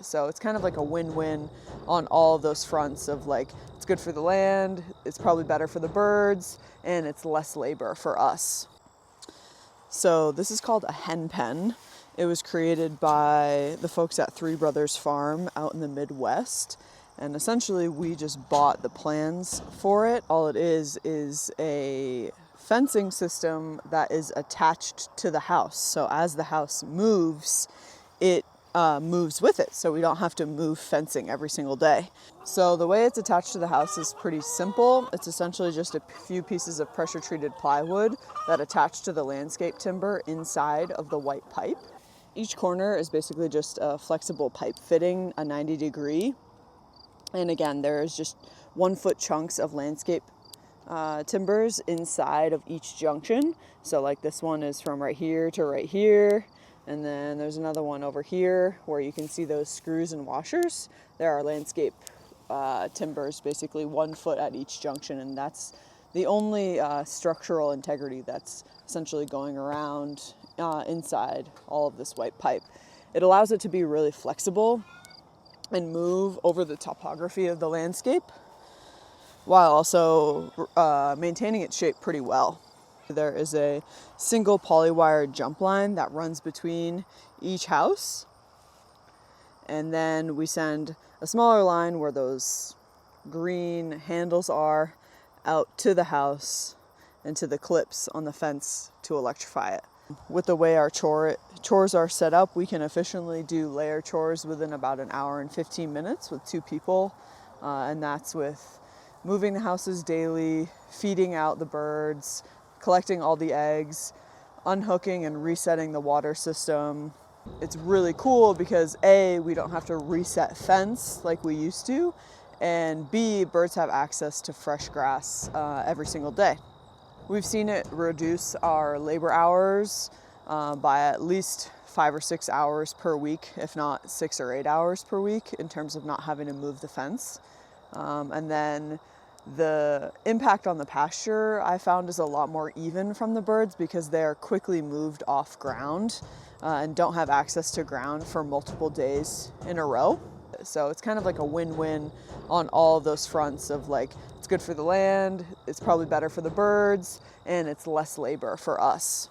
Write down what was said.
So it's kind of like a win-win on all of those fronts of like, it's good for the land, it's probably better for the birds, and it's less labor for us. So this is called a hen pen. It was created by the folks at Three Brothers Farm out in the Midwest. And essentially we just bought the plans for it. All it is a fencing system that is attached to the house. So as the house moves, it moves with it. So we don't have to move fencing every single day. So the way it's attached to the house is pretty simple. It's essentially just a few pieces of pressure treated plywood that attach to the landscape timber inside of the white pipe. Each corner is basically just a flexible pipe fitting, a 90-degree. And again, there's just 1 foot chunks of landscape timbers inside of each junction. So like this one is from right here to right here. And then there's another one over here where you can see those screws and washers. There are landscape timbers, basically 1 foot at each junction. And that's the only structural integrity that's essentially going around inside all of this white pipe. It allows it to be really flexible and move over the topography of the landscape while also maintaining its shape pretty well. There is a single polywired jump line that runs between each house, and then we send a smaller line where those green handles are out to the house and to the clips on the fence to electrify it. With the way our chores are set up, we can efficiently do layer chores within about an hour and 15 minutes with 2 people. And that's with moving the houses daily, feeding out the birds, collecting all the eggs, unhooking and resetting the water system. It's really cool because A, we don't have to reset fence like we used to, and B, birds have access to fresh grass every single day. We've seen it reduce our labor hours by at least 5 or 6 hours per week, if not 6 or 8 hours per week, in terms of not having to move the fence. And then the impact on the pasture I found is a lot more even from the birds because they're quickly moved off ground and don't have access to ground for multiple days in a row. So it's kind of like a win-win on all of those fronts of like, it's good for the land, it's probably better for the birds, and it's less labor for us.